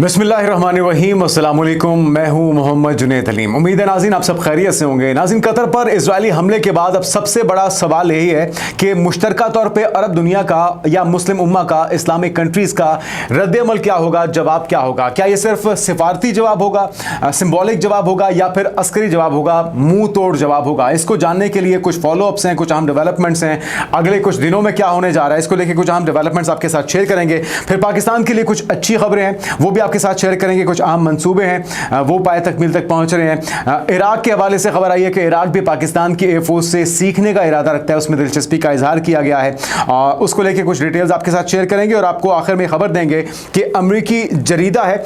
बिस्मिल्लाहिर्रहमानिर्रहीम, अस्सलाम वालेकुम। मैं हूं मोहम्मद जुनैद अलीम। उम्मीद है नाज़रीन आप सब खैरियत से होंगे। नाज़रीन, कतर पर इजरायली हमले के बाद अब सबसे बड़ा सवाल यही है कि मुश्तरका तौर पे अरब दुनिया का या मुस्लिम उम्मा का, इस्लामिक कंट्रीज़ का रद्द-ए-अमल क्या होगा, जवाब क्या होगा। क्या ये सिर्फ सिफारती जवाब होगा, सिंबॉलिक जवाब होगा, या फिर अस्करी जवाब होगा, मुंह तोड़ जवाब होगा। इसको जानने के लिए कुछ फॉलोअप्स हैं, कुछ अहम डेवलपमेंट्स हैं। अगले कुछ दिनों में क्या होने जा रहा है, इसको लेकर कुछ अहम डेवलपमेंट्स आपके साथ शेयर करेंगे। फिर पाकिस्तान के लिए कुछ अच्छी खबरें हैं, वो भी आपके साथ शेयर करेंगे। कुछ अहम मंसूबे हैं, वो पाए तकमील तक पहुंच रहे हैं। इराक के हवाले से खबर आई है कि इराक भी पाकिस्तान की एयरफोर्स से सीखने का इरादा रखता है, उसमें दिलचस्पी का इजहार किया गया है। उसको लेकर कुछ डिटेल्स आपके साथ शेयर करेंगे और आपको आखिर में खबर देंगे कि अमरीकी जरीदा है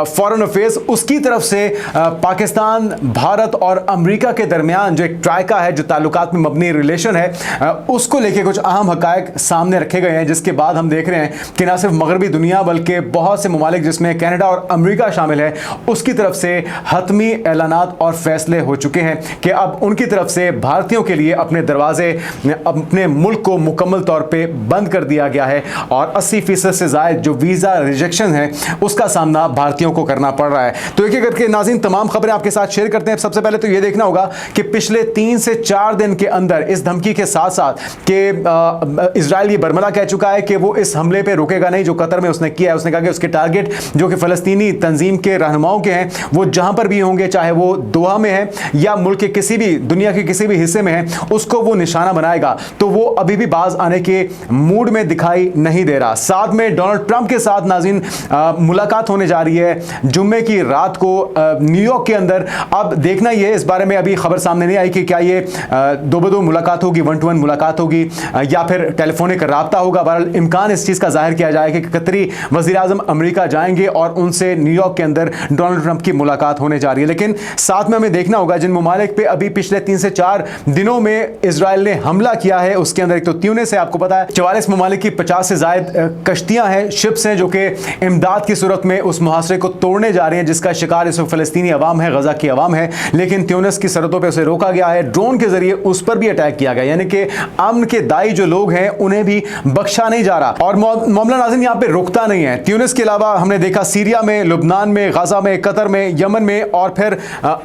फॉरेन अफेयर्स, उसकी तरफ से पाकिस्तान, भारत और अमरीका के दरमियान जो एक ट्राइका है, जो ताल्लुकात में मबनी रिलेशन है, उसको लेकर कुछ अहम हकायक सामने रखे गए हैं। जिसके बाद हम देख रहे हैं कि न सिर्फ मगरबी दुनिया बल्कि बहुत से ममालिक जिसमें कनाडा और अमेरिका शामिल है, उसकी तरफ से हतमी ऐलानात और फैसले हो चुके हैं कि अब उनकी तरफ से भारतीयों के लिए अपने दरवाजे, अपने मुल्क को मुकम्मल तौर पे बंद कर दिया गया है और 80% से ज़ायद जो वीज़ा रिजेक्शन है उसका सामना भारतीयों को करना पड़ रहा है। तो एक एक करके नाज़रीन तमाम खबरें आपके साथ शेयर करते हैं। सबसे पहले तो ये देखना होगा कि पिछले 3 से 4 दिन के अंदर इस धमकी के साथ साथ कि इजराइल ये बरमला कह चुका है कि वो इस हमले पर रुकेगा नहीं जो कतर में उसने किया है। उसने कहा कि उसके टारगेट जो कि फ़लस्तीनी तंजीम के रहनुमाओं के हैं, वो जहां पर भी होंगे, चाहे वो दोहा में है या मुल्क के किसी भी, दुनिया के किसी भी हिस्से में है, उसको वो निशाना बनाएगा। तो वो अभी भी बाज आने के मूड में दिखाई नहीं दे रहा। साथ में डोनाल्ड ट्रंप के साथ नाज़रीन मुलाकात होने जा रही है जुम्मे की रात को न्यूयॉर्क के अंदर। अब देखना ये, इस बारे में अभी खबर सामने नहीं आई कि क्या ये दो बदो मुलाकात होगी, 1-to-1 मुलाकात होगी या फिर टेलीफोनिक रब्ता होगा। बहरहाल इम्कान इस चीज़ का जाहिर किया जाए कि कतरी वज़ीर आज़म अमेरिका जाएंगे और उनसे न्यूयॉर्क के अंदर डोनाल्ड ट्रंप की मुलाकात होने जा रही है। लेकिन साथ में हमें देखना होगा जिन ममालिक पे अभी पिछले 3 से 4 दिनों में इजराइल ने हमला किया है, उसके अंदर एक तो ट्यूनिस है, आपको पता है 44 ममालिक की 50 से ज़ायद कश्तियां हैं, शिप्स हैं, जो कि इमदाद की सूरत में उस मुहासरे को तोड़ने जा रही हैं जिसका शिकार इस वक्त फ़लस्तीनी अवाम है, गजा की अवाम है। लेकिन ट्यूनिस की सरहदों पर उसे रोका गया है, ड्रोन के जरिए उस पर भी अटैक किया गया, यानी कि अमन के दाई जो लोग हैं उन्हें भी बख्शा नहीं जा रहा। और मामला नाज़रीन यहाँ पे रुकता नहीं है। ट्यूनिस के अलावा हमने देखा सीरिया में, लुबनान में, गाजा में, कतर में, यमन में और फिर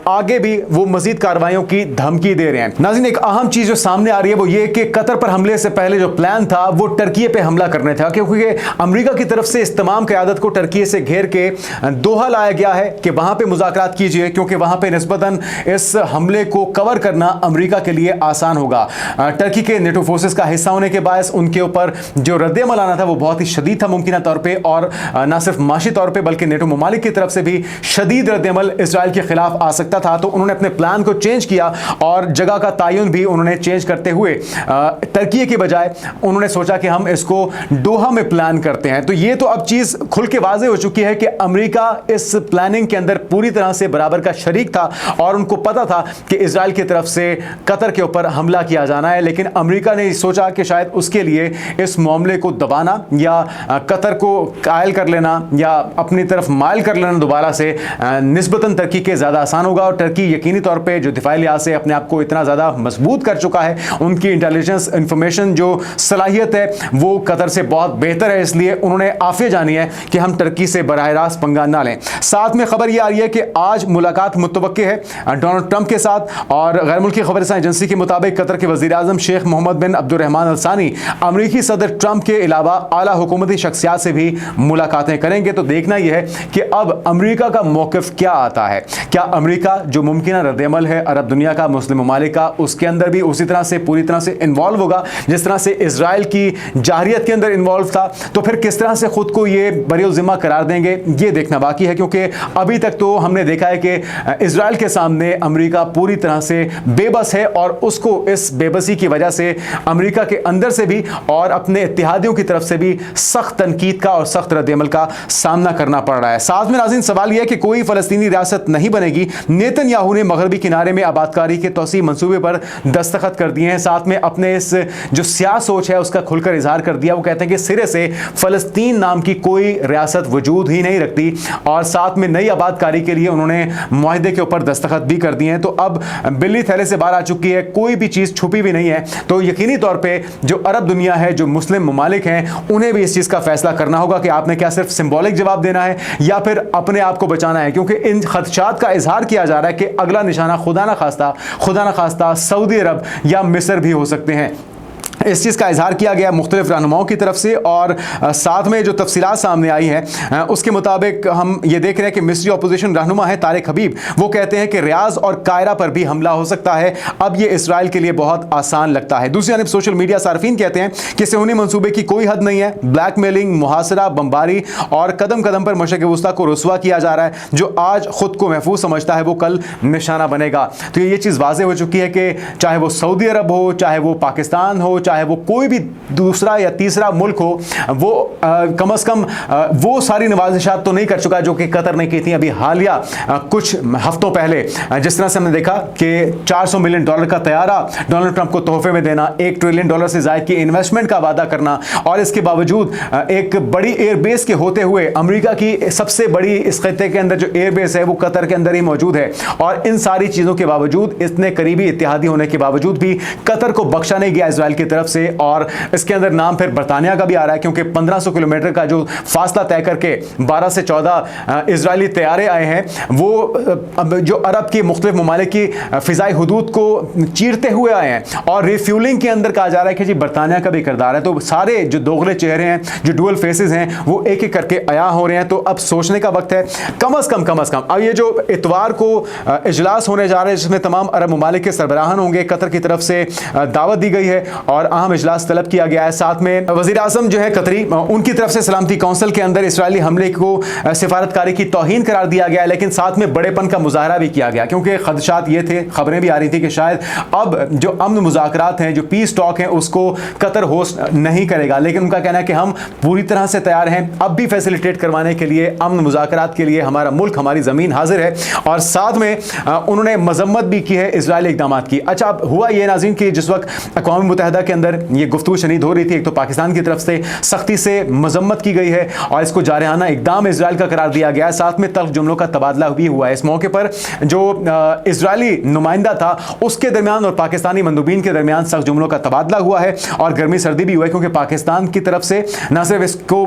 आगे भी वो मजीद कार्रवाइयों की धमकी दे रहे हैं। नाज़रीन, एक अहम चीज जो सामने आ रही है वो ये कि कतर पर हमले से पहले जो प्लान था वो टर्की पे हमला करने था, क्योंकि अमेरिका की तरफ से इस तमाम क़यादत को टर्की से घेर के दोहा लाया गया है कि वहां पे मुज़ाकरात कीजिए, क्योंकि वहां पे निस्बतन इस हमले को कवर करना अमेरिका के लिए आसान होगा। टर्की के नेटो फोर्सेस का हिस्सा होने के बायस उनके ऊपर जो रद्द-ए-अमल आना था वो बहुत ही शदीद था मुमकिन तौर पर, और न सिर्फ माशी तौर पर बल्कि नेटो ममालिक की तरफ से भी शदीद रद्द-ए-अमल इजराइल के खिलाफ आ सकता था। तो उन्होंने अपने प्लान को चेंज किया और जगह का तयन भी उन्होंने चेंज करते हुए टर्की के बजाय उन्होंने सोचा कि हम इसको दोहा में प्लान करते हैं। तो ये तो अब चीज खुल के वाज़ेह हो चुकी है कि अमेरिका इस प्लानिंग के अंदर पूरी तरह से बराबर का शरीक था और उनको पता था कि इजराइल की तरफ से कतर के ऊपर हमला किया जाना है। लेकिन अमेरिका ने सोचा कि शायद उसके लिए इस मामले को दबाना या कतर को कायल कर लेना या अपनी तरफ माइल कर लेना दोबारा से निस्बतन टर्की के ज़्यादा आसान होगा। और टर्की यकीनी तौर पे जो दिफाई लिहाज से अपने आप को इतना ज़्यादा मजबूत कर चुका है, उनकी इंटेलिजेंस इंफॉर्मेशन जो सलाहियत है वो कतर से बहुत बेहतर है, इसलिए उन्होंने आफिया जानी है कि हम टर्की से बराह रास्त पंगा ना लें। साथ में खबर ये आ रही है कि आज मुलाकात मुतवक्के है डोनाल्ड ट्रंप के साथ, और गैर मुल्की खबरसां एजेंसी के मुताबिक कतर के वज़ीर आज़म शेख मोहम्मद बिन अब्दुर्रहमान अल सानी अमरीकी सदर ट्रंप के अलावा आला हुकूमती शख्सियात से भी मुलाकातें करेंगे। तो देखना यह है कि अब अमरीका का मौक़िफ़ क्या आता है। क्या अमरीका जो मुमकिन रद्द-ए-अमल है अरब दुनिया का, मुस्लिम ममालिक का, उसके अंदर भी उसी तरह से पूरी तरह से इन्वॉल्व होगा जिस तरह से इजराइल की जाहिरियत के अंदर इन्वॉल्व था? तो फिर किस तरह से खुद को ये बरी ज़िम्मा करार देंगे, ये देखना बाकी है, क्योंकि अभी तक तो हमने देखा है कि इजराइल के सामने अमरीका पूरी तरह से बेबस है और उसको इस बेबसी की वजह से अमरीका के अंदर से भी और अपने इत्तेहादियों की तरफ से भी सख्त तनकीद का और सख्त रद्द-ए-अमल का सामना करना पड़ रहा है। साथ में नाज़रीन सवाल यह है कि कोई फ़लस्तीनी रियासत नहीं बनेगी। नेतन्याहू ने मगरबी किनारे में आबादकारी के तौसी मंसूबे पर दस्तखत कर दिए हैं। साथ में अपने इस जो सियाह सोच है उसका खुलकर इजहार कर दिया। वो कहते हैं कि सिरे से फ़लस्तीन नाम की कोई रियासत वजूद ही नहीं रखती, और साथ में नई आबादकारी के लिए उन्होंने मुआहदे के ऊपर दस्तखत भी कर दिए हैं। तो अब बिल्ली थैले से बाहर आ चुकी है, कोई भी चीज़ छुपी भी नहीं है। तो यकीनी तौर पर जो अरब दुनिया है, जो मुस्लिम ममालिक हैं, उन्हें भी इस चीज़ का फैसला करना होगा कि आपने क्या सिर्फ सिंबॉलिक जवाब देना देना है या फिर अपने आप को बचाना है, क्योंकि इन खदशात का इजहार किया जा रहा है कि अगला निशाना खुदा ना खास्ता सऊदी अरब या मिस्र भी हो सकते हैं। इस चीज़ का इजहार किया गया मुख्तलिफ रहनुमाओं की तरफ से, और साथ में जो तफसीलात सामने आई हैं उसके मुताबिक हम ये देख रहे हैं कि मिस्री अपोजिशन रहनुमा है तारिक हबीब, वो कहते हैं कि रियाज और कायरा पर भी हमला हो सकता है। अब ये इसराइल के लिए बहुत आसान लगता है। दूसरी जानब सोशल मीडिया सार्फिन कहते हैं कि सेहूनी मंसूबे की कोई हद नहीं है, ब्लैकमेलिंग, मुहासरा, बमबारी और कदम कदम पर मशरक़ वुस्ता को रुसवा किया जा रहा है। जो आज खुद को महफूज समझता है वो कल निशाना बनेगा। तो ये चीज़ वाज़ेह हो चुकी है कि चाहे वो सऊदी अरब हो, चाहे वो पाकिस्तान हो, चाहे वो कोई भी दूसरा या तीसरा मुल्क हो, वो कम अज़ कम वो सारी नवाजिशात तो नहीं कर चुका जो कि कतर ने की थी अभी हालिया कुछ हफ्तों पहले। जिस तरह से हमने देखा कि $400 मिलियन का तैयारा डोनाल्ड ट्रंप को तोहफे में देना, $1 ट्रिलियन से ज़ायद की इन्वेस्टमेंट का वादा करना, और इसके बावजूद एक बड़ी एयरबेस के होते हुए अमेरिका की सबसे बड़ी इस खित्ते के अंदर जो एयरबेस है वो कतर के अंदर ही मौजूद है। और इन सारी चीज़ों के बावजूद, इतने करीबी इत्तेहादी होने के बावजूद भी कतर को बख्शा नहीं गया इसराइल की तरफ से। और इसके अंदर नाम फिर बरतानिया का भी आ रहा है, क्योंकि 1500 किलोमीटर का जो फासला तय करके 12 से 14 इजरायली तैयारे आए हैं, वो जो अरब के मुख्तलिफ ममालिक की फ़िज़ाई हुदूद को चीरते हुए आए हैं। और रिफ्यूलिंग के अंदर कहा जा रहा है कि जी बरतानिया का भी किरदार है। तो सारे जो दोगले चेहरे हैं, जो डुअल फेसेस हैं, वो एक एक करके अया हो रहे हैं। तो अब सोचने का वक्त है कम अज़ कम अब ये जो इतवार को इजलास होने जा रहे हैं जिसमें तमाम अरब ममालिक के सरबराहान होंगे, कतर की तरफ से दावत दी गई है और अहम इजलास तलब किया गया है। साथ में वज़ीर आज़म जो है कतरी, उनकी तरफ से सलामती काउंसिल के अंदर इसराइली हमले को सिफारतकारी की तौहीन करार दिया गया, लेकिन साथ में बड़ेपन का मुजाहरा भी किया गया, क्योंकि खदशात ये थे, खबरें भी आ रही थी कि शायद अब जो अमन मुज़ाकरात हैं, जो पीस टॉक हैं, उसको कतर होस्ट नहीं करेगा। लेकिन उनका कहना है कि हम पूरी तरह से तैयार हैं अब भी फैसिलिटेट करवाने के लिए, अमन मुज़ाकरात के लिए हमारा मुल्क, हमारी ज़मीन हाजिर है। और साथ में उन्होंने मजम्मत भी की है इसराइली इक़दाम की। अच्छा, अब हुआ ये नाज़रीन कि जिस वक्त अक़वाम मुत्तहिदा के अंदर ये गुफ्तगू शनीद हो रही थी, एक तो पाकिस्तान की तरफ से सख्ती से मजम्मत की गई है और इसको जारहाना इक़दाम इजराइल का करार दिया गया है। साथ में तल्ख जुमलों का तबादला भी हुआ है। इस मौके पर जो इजरायली नुमाइंदा था उसके दरमियान और पाकिस्तानी मंदूबीन के दरमियान सख्त जुमलों का तबादला हुआ है और गर्मी सर्दी भी हुआ है, क्योंकि पाकिस्तान की तरफ से न सिर्फ इसको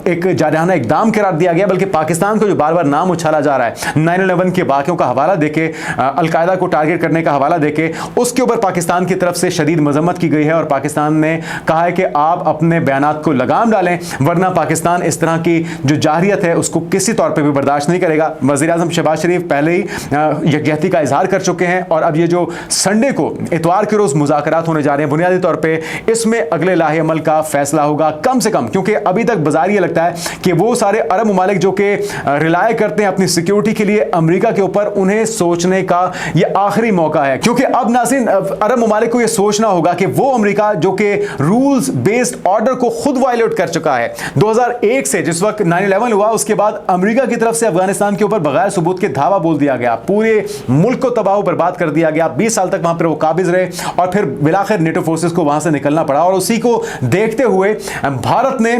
एक जारहाना इक़दाम करार दिया गया, बल्कि पाकिस्तान को जो बार बार नाम उछाला जा रहा है 9/11 के वाक़यों का हवाला देके, अलकायदा को टारगेट करने का हवाला देके, उसके ऊपर पाकिस्तान की तरफ से शदीद मजम्मत की गई है। और पाकिस्तान ने कहा है कि आप अपने बयानात को लगाम डालें, वरना पाकिस्तान इस तरह की जो जाहिरियत है उसको किसी तौर पे भी बर्दाश्त नहीं करेगा। वज़ीर आज़म शहबाज शरीफ पहले ही यकजहती का इजहार कर चुके हैं और अब ये जो संडे को इतवार के रोज़ मुज़ाकरात होने जा रहे हैं, बुनियादी तौर पे इसमें अगले लाहे अमल का फैसला होगा कम से कम, क्योंकि अभी तक बाजार ये लगता है कि वो सारे अरब ममालिक जो कि रिलाय करते हैं अपनी सिक्योरिटी के लिए अमेरिका के ऊपर, उन्हें सोचने का ये आखिरी मौका है। क्योंकि अब नाज़रीन अरब ममालिक को ये सोचना होगा कि वो अमेरिका जो कि रूल्स बेस्ड ऑर्डर को खुद वायलेट कर चुका है 2001 से, जिस वक्त 9/11 हुआ, उसके बाद अमेरिका की तरफ से अफगानिस्तान के ऊपर बगैर सबूत के धावा बोल दिया गया, पूरे मुल्क को तबाह बर्बाद कर दिया गया। 20 साल तक वहां पर वो काबिज रहे और फिर बिलाखिर नेटो फोर्सेस को वहां से निकलना पड़ा। और उसी को देखते हुए भारत ने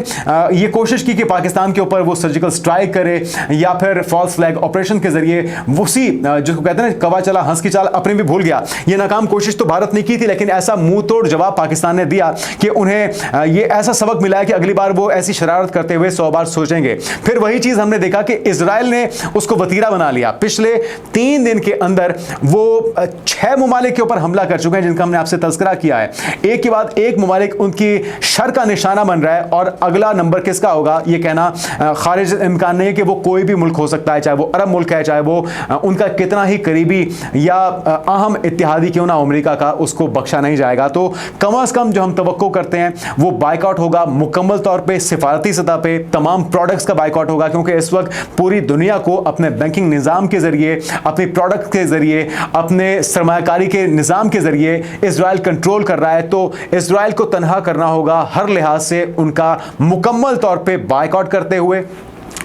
ये कोशिश की कि पाकिस्तान के ऊपर वो सर्जिकल स्ट्राइक करे या फिर फॉल्स फ्लैग ऑपरेशन के जरिए उसी जिसको कहते हैं कवा चला हंस की चाल अपने भी भूल गया, ये नाकाम कोशिश तो भारत ने की थी, लेकिन ऐसा मुंह तोड़ जवाब पाकिस्तान ने दिया कि उन्हें ये ऐसा सबक मिला है कि अगली बार वो ऐसी शरारत करते हुए 100 बार सोचेंगे। फिर वही चीज हमने देखा कि इजराइल ने उसको वतीरा बना लिया। पिछले 3 दिन के अंदर वो 6 ममालिक के ऊपर हमला कर चुके हैं, जिनका हमने आपसे तज़किरा किया है। एक के बाद एक ममालिक उनकी शर का निशाना बन रहा है और अगला नंबर किसका होगा ये कहना खारिज इम्कान नहीं है कि वो कोई भी मुल्क हो सकता है, चाहे वो अरब मुल्क है, चाहे वो उनका कितना ही करीबी या अहम इत्तेहादी क्यों ना अमेरिका का, उसको बख्शा नहीं जाएगा। तो कम अज़ कम जो हम तवक्को करते हैं वो बाइकआउट होगा मुकम्मल तौर पे, सिफारती सतह पे तमाम प्रोडक्ट्स का बाइकआउट होगा, क्योंकि इस वक्त पूरी दुनिया को अपने बैंकिंग निज़ाम के ज़रिए, अपने प्रोडक्ट के ज़रिए, अपने सरमायाकारी के निज़ाम के ज़रिए इजराइल कंट्रोल कर रहा है। तो इजराइल को तनहा करना होगा हर लिहाज से, उनका मुकम्मल तौर पे बाइकआउट करते हुए।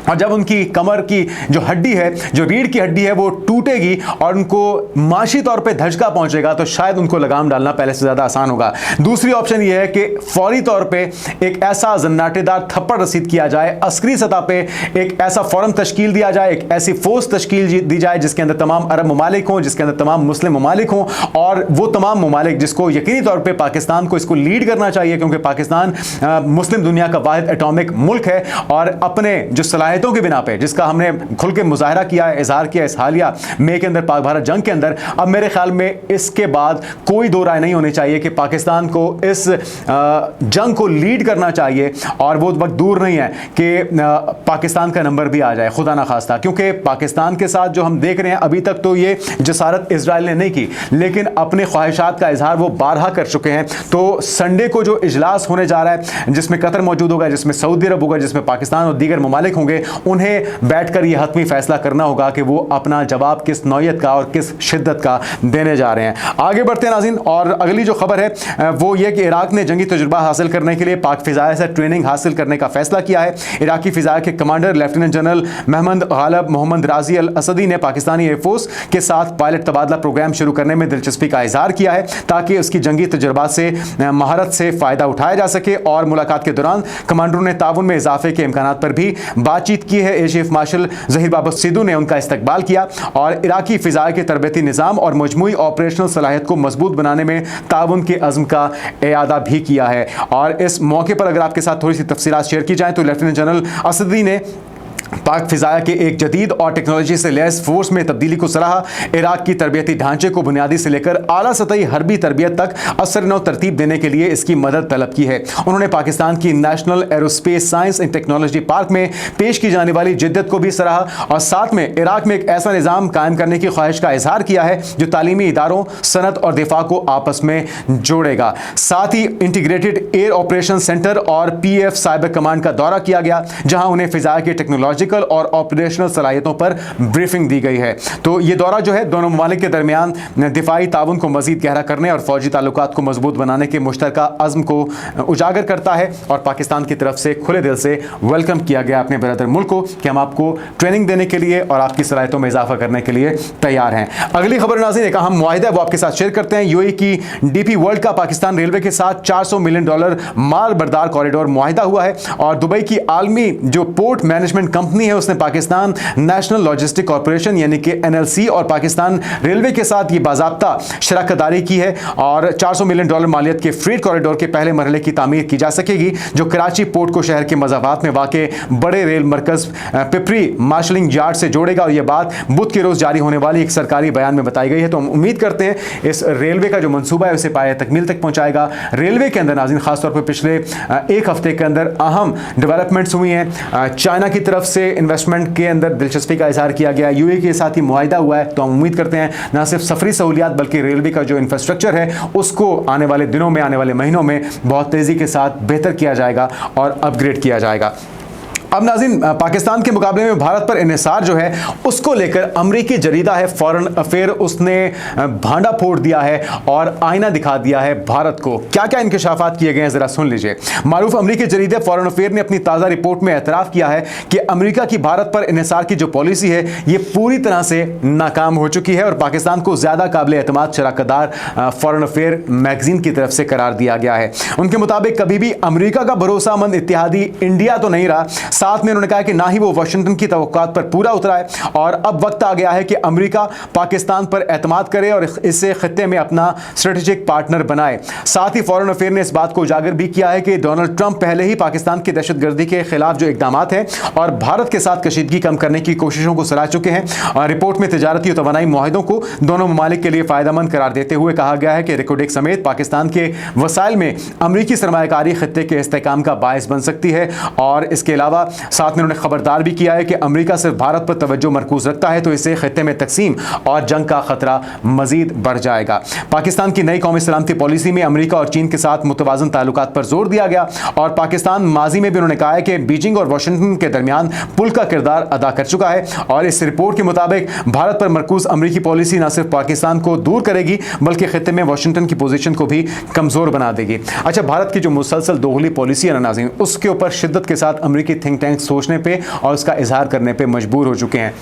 और जब उनकी कमर की जो हड्डी है, जो रीढ़ की हड्डी है, वो टूटेगी और उनको माशी तौर पे धचका पहुंचेगा, तो शायद उनको लगाम डालना पहले से ज़्यादा आसान होगा। दूसरी ऑप्शन ये है कि फौरी तौर पे एक ऐसा जन्नाटेदार थप्पड़ रसीद किया जाए, अस्करी सतह पे एक ऐसा फौरम तश्कील दिया जाए, एक ऐसी फोर्स तश्कील दी जाए जिसके अंदर तमाम अरब ममालिक हों, जिसके अंदर तमाम मुस्लिम ममालिक हों, और वो तमाम ममालिक जिसको यकीनी तौर पर पाकिस्तान को इसको लीड करना चाहिए, क्योंकि पाकिस्तान मुस्लिम दुनिया का वाहिद एटॉमिक मुल्क है और अपने जो सलाहियत सलाहियतों की बिना पे, जिसका हमने खुल के मुजाहरा किया है, इजहार किया इस हालिया मई के अंदर पाक भारत जंग के अंदर, अब मेरे ख्याल में इसके बाद कोई दो राय नहीं होनी चाहिए कि पाकिस्तान को इस जंग को लीड करना चाहिए। और वो वक्त दूर नहीं है कि पाकिस्तान का नंबर भी आ जाए, खुदा ना खास्ता, क्योंकि पाकिस्तान के साथ जो हम देख रहे हैं अभी तक तो ये जसारत इजराइल ने नहीं की, लेकिन अपने ख्वाहिशात का इजहार वो बारहा कर चुके हैं। तो संडे को जो इजलास होने जा रहा है, जिसमें कतर मौजूद होगा, जिसमें सऊदी अरब होगा, जिसमें पाकिस्तान और दीगर ममालिक होंगे, उन्हें बैठकर यह हतमी फैसला करना होगा कि वो अपना जवाब किस नौयत का और किस शिद्दत का देने जा रहे हैं। आगे बढ़ते हैं नाज़रीन, और अगली जो खबर है वो ये कि इराक ने जंगी तजुर्बा हासिल करने के लिए पाक फिजाया से ट्रेनिंग हासिल करने का फैसला किया है। इराकी फिजाया के commander lieutenant general Mohammed Ghalib Mohammed Razi al असदी ने पाकिस्तानी एयरफोर्स के साथ पायलट तबादला प्रोग्राम शुरू करने में दिलचस्पी का इजहार किया है, ताकि उसकी जंगी तजुर्बा से महारत से फ़ायदा उठाया जा सके। और मुलाकात के दौरान कमांडरों ने ताउन में इजाफे के इम्कानात पर भी बातचीत की है। एयर चीफ मार्शल जहीर बाबा सिद्धू ने उनका इस्तकबाल किया और इराकी फिजाया के तरबती निज़ाम और मजमूई ऑपरेशनल सलाहियत को मजबूत बनाने में ताउन के अज़्म का इयादा भी किया है। और इस मौके पर अगर आपके साथ थोड़ी सी तफसीलात शेयर की जाए तो लेफ्टिनेंट जनरल असदी ने पाक फिजाया के एक जदीद और टेक्नोलॉजी से लैस फोर्स में तब्दीली को सराहा। इराक की तरबियती ढांचे को बुनियादी से लेकर आला सतही हरबी तरबियत तक असर नौ तरतीब देने के लिए इसकी मदद तलब की है। उन्होंने पाकिस्तान की national aerospace science and technology park में पेश की जाने वाली जिद्दत को भी सराहा और साथ में इराक में एक ऐसा निज़ाम कायम करने की ख्वाहिश का इजहार किया है जो तालीमी इदारों, सनत और दिफा को आपस में जोड़ेगा। साथ ही इंटीग्रेटेड एयर ऑपरेशन सेंटर और PF साइबर कमांड का दौरा किया गया, जहां उन्हें फिजाया की टेक्नोलॉजी और ऑपरेशनल सलाहियतों पर ब्रीफिंग दी गई है। तो ये दौरा जो है दोनों ममालिक के दरमियान दिफाई ताउन को मजीद गहरा करने और फौजी ताल्लुकात को मजबूत बनाने के मुश्तरका अज़्म को उजागर करता है। और पाकिस्तान की तरफ से खुले दिल से वेलकम किया गया अपने ब्रदर मुल्क को कि हम आपको ट्रेनिंग देने के लिए और आपकी सलाहियतों में इजाफा करने के लिए तैयार हैं। अगली खबर नाज़रीन, एक अहम मुआहिदा है वो आपके साथ शेयर करते हैं। UAE की DP वर्ल्ड का पाकिस्तान रेलवे के साथ $400 मिलियन माल बरदार कॉरिडोर मुआहिदा हुआ है। और दुबई की आलमी जो पोर्ट मैनेजमेंट कंपनी है उसने पाकिस्तान नेशनल लॉजिस्टिक कॉर्पोरेशन यानी कि NLC और पाकिस्तान रेलवे के साथ ये बाज़ाब्ता शराकतदारी की है। और $400 मिलियन मालियत के फ्रीट कॉरिडोर के पहले मरहले की तामीर की जा सकेगी, जो कराची पोर्ट को शहर के मज़ाफ़ात में वाक़े बड़े रेल मरकज़ पिपरी मार्शलिंग यार्ड से जोड़ेगा। और यह बात बुध के रोज़ जारी होने वाली एक सरकारी बयान में बताई गई है। तो हम उम्मीद करते हैं इस रेलवे का जो मनसूबा है उसे पाए तकमील तक पहुँचाएगा। रेलवे के अंदर नाज़रीन खासतौर पर पिछले एक हफ्ते के अंदर अहम डेवलपमेंट्स हुई हैं। चाइना की तरफ से इन्वेस्टमेंट के अंदर दिलचस्पी का इजहार किया गया, UAE के साथ ही मुआहिदा हुआ है। तो हम उम्मीद करते हैं न सिर्फ सफरी सहूलियात बल्कि रेलवे का जो इंफ्रास्ट्रक्चर है उसको आने वाले दिनों में, आने वाले महीनों में बहुत तेज़ी के साथ बेहतर किया जाएगा और अपग्रेड किया जाएगा। अब नाज़रीन, पाकिस्तान के मुकाबले में भारत पर इन्हिसार जो है उसको लेकर अमरीकी जरीदा है फॉरेन अफेयर, उसने भांडा फोड़ दिया है और आईना दिखा दिया है भारत को। क्या क्या इंकशाफात किए गए हैं ज़रा सुन लीजिए। मारूफ अमरीकी जरीदे फॉरेन अफेयर ने अपनी ताज़ा रिपोर्ट में एतराफ़ किया है कि अमरीका की भारत पर इन्हिसार की जो पॉलिसी है ये पूरी तरह से नाकाम हो चुकी है और पाकिस्तान को ज़्यादा काबिल एतमाद शराकतदार फॉरेन अफेयर मैगजीन की तरफ से करार दिया गया है। उनके मुताबिक कभी भी अमरीका का भरोसामंद इत्तेहादी इंडिया तो नहीं रहा, साथ में उन्होंने कहा कि ना ही वो वाशिंगटन की तवक्कुआत पर पूरा उतरा है और अब वक्त आ गया है कि अमेरिका पाकिस्तान पर एतमाद करे और इसे खित्ते में अपना स्ट्रेटेजिक पार्टनर बनाए। साथ ही फॉरेन अफेयर ने इस बात को उजागर भी किया है कि डोनाल्ड ट्रंप पहले ही पाकिस्तान की दहशतगर्दी के खिलाफ जो इकदामात हैं और भारत के साथ कशीदगी कम करने की कोशिशों को सराह चुके हैं। और रिपोर्ट में तिजारती और तवानाई मुआहिदों को दोनों ममालिक के लिए फ़ायदेमंद करार देते हुए कहा गया है कि रिकोडेक समेत पाकिस्तान के वसाइल में अमरीकी सरमायाकारी खित्ते के इस्तेहकाम का बायस बन सकती है। और इसके अलावा साथ में उन्होंने खबरदार भी किया है कि अमेरिका सिर्फ भारत पर तवज्जो मरकूज रखता है तो इससे खित्ते में तकसीम और जंग का खतरा मजीद बढ़ जाएगा। पाकिस्तान की नई कौमी सलामती पॉलिसी में अमेरिका और चीन के साथ मुतवाज़न ताल्लुकात पर जोर दिया गया और पाकिस्तान माजी में भी उन्होंने कहा है कि बीजिंग और वाशिंगटन के दरमियान पुल का किरदार अदा कर चुका है। और इस रिपोर्ट के मुताबिक भारत पर मरकूज अमेरिकी पॉलिसी न सिर्फ पाकिस्तान को दूर करेगी बल्कि खित्ते में वाशिंगटन की पोजीशन को भी कमज़ोर बना देगी। अच्छा, भारत की जो मुसलसल दोगली पॉलिसी है ना नाज़रीन, उसके ऊपर शिद्दत के साथ अमेरिकी थिंक टैंक सोचने पे और उसका इजहार करने पे मजबूर हो चुके हैं।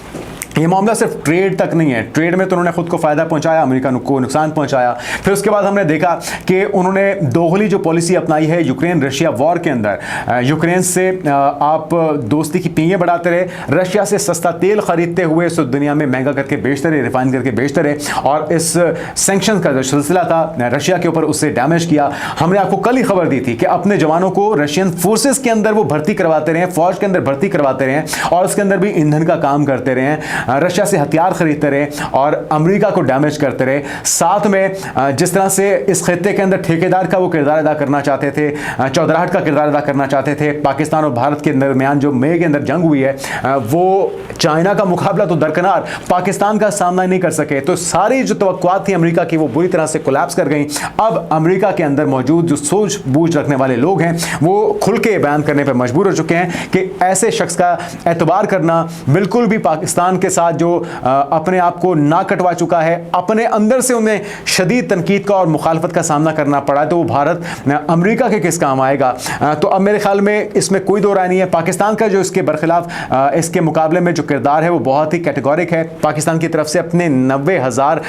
ये मामला सिर्फ ट्रेड तक नहीं है, ट्रेड में तो उन्होंने खुद को फायदा पहुंचाया, अमेरिका को नुकसान पहुंचाया। फिर उसके बाद हमने देखा कि उन्होंने दोगली जो पॉलिसी अपनाई है यूक्रेन रशिया वॉर के अंदर, यूक्रेन से आप दोस्ती की पींगे बढ़ाते रहे, रशिया से सस्ता तेल खरीदते हुए इसको दुनिया में महंगा करके बेचते रहे, रिफाइन करके बेचते रहे, और इस सैंक्शन का जो सिलसिला था रशिया के ऊपर उससे डैमेज किया। हमने आपको कल ही खबर दी थी कि अपने जवानों को रशियन फोर्सेस के अंदर वो भर्ती करवाते रहे, फौज के अंदर भर्ती करवाते रहे, और उसके अंदर भी ईंधन का काम करते रहे, रशिया से हथियार खरीदते रहे और अमेरिका को डैमेज करते रहे। साथ में जिस तरह से इस खित्ते के अंदर ठेकेदार का वो किरदार अदा करना चाहते थे, चौधराहट का किरदार अदा करना चाहते थे। पाकिस्तान और भारत के दरमियान जो मई के अंदर जंग हुई है, वो चाइना का मुकाबला तो दरकिनार, पाकिस्तान का सामना नहीं कर सके, तो सारी जो तवक्कुआत थी अमेरिका की वो बुरी तरह से कोलैप्स कर गई। अब अमेरिका के अंदर मौजूद जो सूझ बूझ रखने वाले लोग हैं वो खुल के बयान करने पर मजबूर हो चुके हैं कि ऐसे शख्स का एतबार करना बिल्कुल भी पाकिस्तान के साथ जो अपने आप को ना कटवा चुका है, अपने अंदर से उन्हें शदीद तनकीद का और मुखालफत का सामना करना पड़ा, तो वो भारत अमेरिका के किस काम आएगा। तो अब मेरे ख्याल में इसमें कोई दो राय नहीं है। पाकिस्तान का जो इसके बरखिलाफ इसके मुकाबले में जो किरदार है वो बहुत ही कैटेगोरिक है। पाकिस्तान की तरफ से अपने 90,000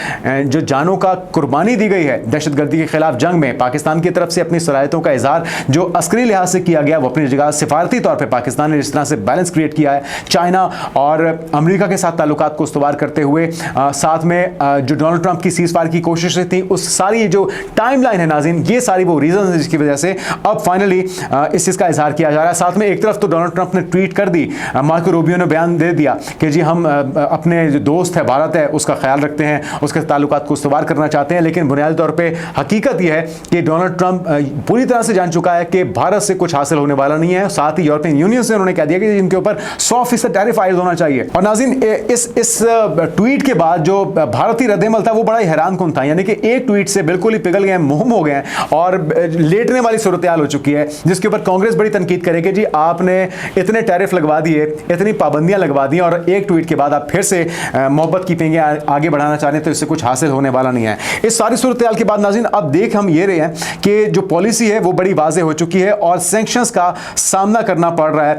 जो जानों का कुर्बानी दी गई है दहशतगर्दी के खिलाफ जंग में, पाकिस्तान की तरफ से अपनी सलाहियतों का इजहार जो अस्करी लिहाज से किया गया वो अपनी जगह सिफारती तौर पर पाकिस्तान ने जिस तरह से बैलेंस क्रिएट किया है चाइना और अमेरिका के साथ ताल्लुकात को इस्तवार करते हुए, साथ में जो डोनाल्ड ट्रंप की सीज़फायर की कोशिशें थी, उस सारी जो टाइमलाइन है नाज़रीन, ये सारी वो रीजन है जिसकी वजह से अब फाइनली इस चीज़ का इजहार किया जा रहा है। साथ में एक तरफ तो डोनाल्ड ट्रंप ने ट्वीट कर दी, मार्को रूबियो ने बयान दे दिया कि जी हम अपने जो दोस्त है भारत है उसका ख्याल रखते हैं, उसके ताल्लुकात को इस्तवार करना चाहते हैं, लेकिन बुनियादी तौर पर हकीकत यह है कि डोनाल्ड ट्रंप पूरी तरह से जान चुका है कि भारत से कुछ हासिल होने वाला नहीं है। साथ ही यूरोपियन यूनियन से उन्होंने कह दिया कि इनके ऊपर 100% टैरिफ आयद होना चाहिए। और नाज़रीन इस ट्वीट के बाद जो भारतीय रद्द-ए-अमल था वो बड़ा ही हैरान कुन था, यानी कि एक ट्वीट से बिल्कुल ही पिघल गए, मुहम हो गए और लेटने वाली सूरत हाल हो चुकी है, जिसके ऊपर कांग्रेस बड़ी तनकीद करे कि जी आपने इतने टैरिफ लगवा दिए, इतनी पाबंदियां लगवा दी और एक ट्वीट के बाद आप फिर से मोहब्बत की पेंगे आगे बढ़ाना चाह रहे हैं, तो इससे कुछ हासिल होने वाला नहीं है। इस सारी सूरत हाल के बाद नाज़रीन अब देख हम ये रहे हैं कि जो पॉलिसी है वो बड़ी वाज़ेह हो चुकी है और सैंक्शंस का सामना करना पड़ रहा है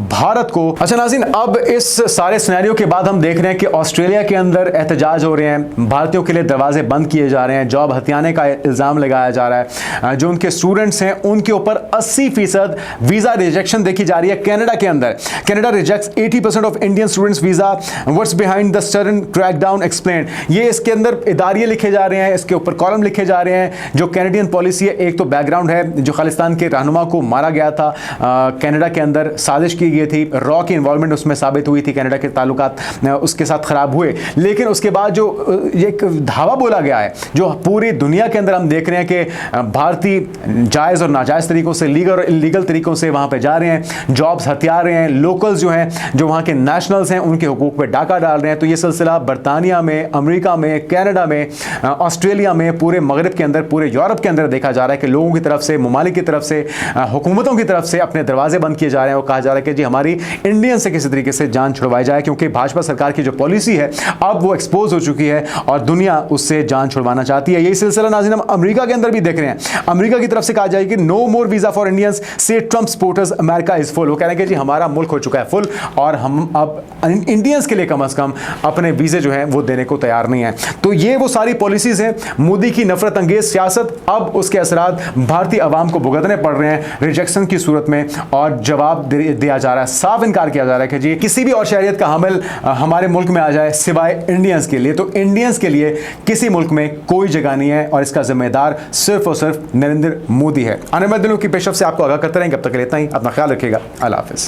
भारत को। अच्छा नाज़रीन, अब इस सारे सिनेरियो के बाद हम देख रहे हैं कि ऑस्ट्रेलिया के अंदर एहतजाज हो रहे हैं, भारतीयों के लिए दरवाजे बंद किए जा रहे हैं, जॉब हथियाने का इल्ज़ाम लगाया जा रहा है, जो उनके स्टूडेंट्स हैं उनके ऊपर 80% वीज़ा रिजेक्शन देखी जा रही है। कनाडा के अंदर Canada rejects 80% of Indian students visa, what's behind the sudden crackdown explain. ये इसके अंदर इदारे लिखे जा रहे हैं, इसके ऊपर कॉलम लिखे जा रहे हैं, जो कैनेडियन पॉलिसी है। एक तो बैकग्राउंड है, जो खालिस्तान के रहनुमा को मारा गया था, कनाडा के अंदर साजिश की गई थी, रॉ की इन्वॉल्वमेंट उसमें साबित हुई थी, कनाडा के ताल्लुकात उसके साथ खराब हुए, लेकिन उसके बाद जो एक धावा बोला गया है जो पूरी दुनिया के अंदर हम देख रहे हैं कि भारतीय जायज़ और नाजायज़ तरीकों से, लीगल और इलीगल तरीकों से वहाँ पे जा रहे हैं, जॉब्स हथिया रहे हैं, लोकल्स जो हैं, जो वहाँ के नेशनल्स हैं, उनके हुकूक पे डाका डाल रहे हैं। तो ये सिलसिला बरतानिया में, अमेरिका में, कनाडा में, ऑस्ट्रेलिया में, पूरे मगरब के अंदर, पूरे यूरोप के अंदर देखा जा रहा है कि लोगों की तरफ से, ममालिक की तरफ से, हुकूमतों की तरफ से अपने दरवाजे बंद किए जा रहे हैं और कहा जा रहा है कि जी हमारी इंडियन से किसी तरीके से जान छुड़वाई जाए, क्योंकि भाजपा सरकार की जो पॉलिसी है अब वो एक्सपोज हो चुकी है और दुनिया उससे जान छुड़वाना चाहती है। यही सिलसिला नाज़रीन हम अमेरिका के अंदर भी देख रहे हैं। अमेरिका की तरफ से कहा जाएगा कि no more visa for Indians से Trump supporters, America is full. वो कह रहे हैं कि जी हमारा मुल्क हो चुका है फुल और हम अब इंडियंस के लिए कम अज कम अपने वीजे जो हैं वो देने को तैयार नहीं है। तो ये वो सारी पॉलिसीज हैं, मोदी की नफरत अंगेज सियासत, अब उसके असरात भारतीय आवाम को भुगतने पड़ रहे हैं रिजेक्शन की सूरत में और जवाब दिया जा रहा है, साफ इनकार किया जा रहा है कि जी किसी भी और शहरियत का हामिल हमारे मुल्क में आ जाए सिवाय इंडियंस के लिए, तो इंडियंस के लिए किसी मुल्क में कोई जगह नहीं है और इसका जिम्मेदार सिर्फ और सिर्फ नरेंद्र मोदी है। आने वाले दिनों की पेशरफ से आपको आगाह करते रहेंगे। अब तक के लिए इतना ही, अपना ख्याल रखिएगा। अल्लाह हाफिज़।